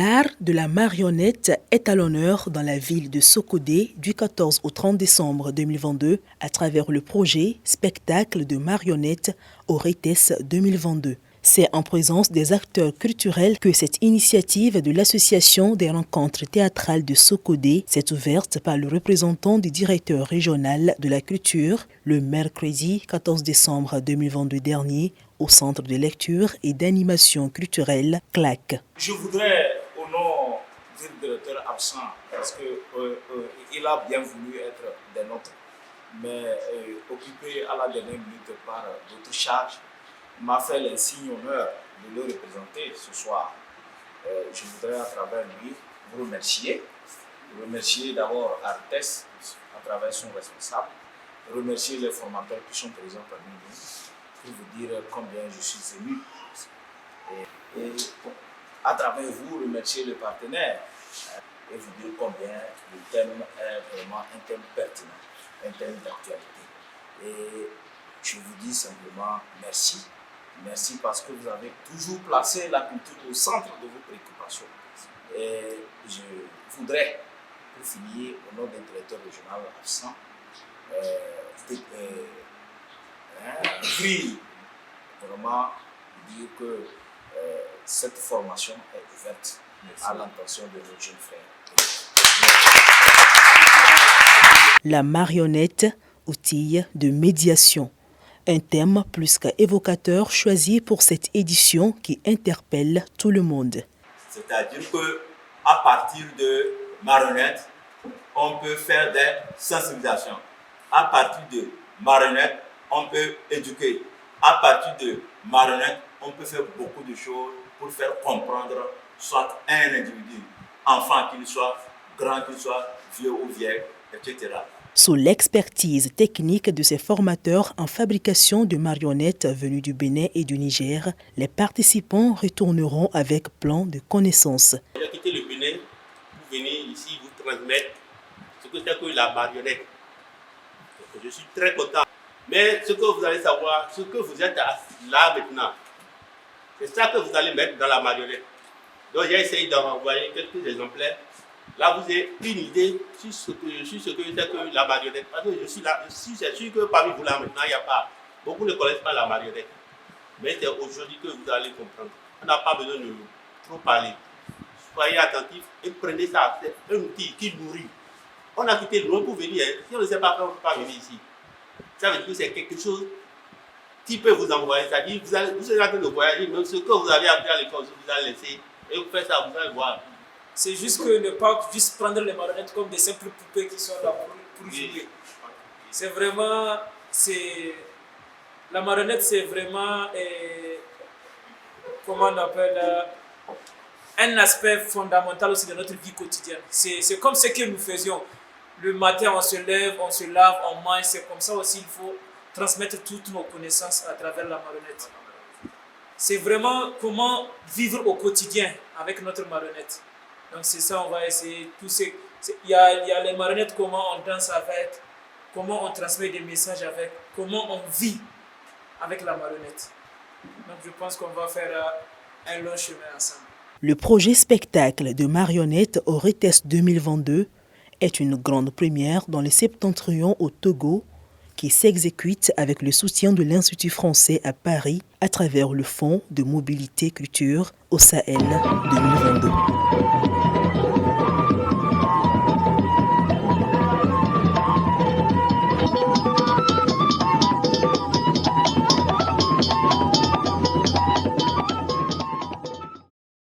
L'art de la marionnette est à l'honneur dans la ville de Sokodé du 14 au 30 décembre 2022 à travers le projet Spectacle de marionnettes Oretes 2022. C'est en présence des acteurs culturels que cette initiative de l'Association des rencontres théâtrales de Sokodé s'est ouverte par le représentant du directeur régional de la culture le mercredi 14 décembre 2022 dernier au Centre de lecture et d'animation culturelle CLAC. Je voudrais, au nom du directeur absent, parce qu'il a bien voulu être des nôtres, mais occupé à la dernière minute par d'autres charges, m'a fait l'insigne honneur de le représenter ce soir. Je voudrais à travers lui vous remercier. Remercier d'abord Artes à travers son responsable. Remercier les formateurs qui sont présents parmi nous pour vous dire combien je suis ému. Et à travers vous, remercier le partenaire et vous dire combien le thème est vraiment un thème pertinent, un thème d'actualité. Et je vous dis simplement merci. Merci parce que vous avez toujours placé la culture au centre de vos préoccupations. Et je voudrais, pour finir, au nom du directeur régional absent, vraiment dire que cette formation est ouverte à l'intention de nos jeunes frères. La marionnette, outil de médiation. Un thème plus qu'évocateur choisi pour cette édition qui interpelle tout le monde. C'est-à-dire qu'à partir de marionnettes, on peut faire des sensibilisations. À partir de marionnettes, on peut éduquer. À partir de marionnettes, on peut faire beaucoup de choses pour faire comprendre soit un individu, enfant qu'il soit, grand qu'il soit, vieux ou vieille, etc. Sous l'expertise technique de ces formateurs en fabrication de marionnettes venus du Bénin et du Niger, les participants retourneront avec plein de connaissances. J'ai quitté le Bénin pour venir ici vous transmettre ce que c'est que la marionnette. Je suis très content. Mais ce que vous allez savoir, ce que vous êtes là maintenant, c'est ça que vous allez mettre dans la marionnette. Donc j'ai essayé d'en envoyer quelques exemplaires. Là, vous avez une idée sur ce que c'est que la marionnette. Parce que je suis là, c'est sûr que parmi vous là maintenant, il n'y a pas. Beaucoup ne connaissent pas la marionnette. Mais c'est aujourd'hui que vous allez comprendre. On n'a pas besoin de trop parler. Soyez attentifs et prenez ça. C'est un outil qui nourrit. On a quitté loin pour venir. Si on ne sait pas faire, on ne peut pas venir ici. Ça veut dire que c'est quelque chose qui peut vous envoyer. C'est-à-dire vous êtes en train de voyager, même ce que vous avez appris à l'école, vous allez laisser. Et vous faites ça, vous allez voir. C'est juste que ne pas juste prendre les marionnettes comme des simples poupées qui sont là pour jouer. C'est vraiment, la marionnette c'est vraiment, comment on appelle, un aspect fondamental aussi de notre vie quotidienne. C'est comme ce que nous faisions. Le matin on se lève, on se lave, on mange, c'est comme ça aussi il faut transmettre toutes nos connaissances à travers la marionnette. C'est vraiment comment vivre au quotidien avec notre marionnette. Donc c'est ça, on va essayer. Il y a les marionnettes, comment on danse avec, comment on transmet des messages avec, comment on vit avec la marionnette. Donc je pense qu'on va faire un long chemin ensemble. Le projet spectacle de marionnettes Oretes 2022 est une grande première dans le septentrion au Togo qui s'exécute avec le soutien de l'Institut français à Paris à travers le Fonds de mobilité culture au Sahel 2022.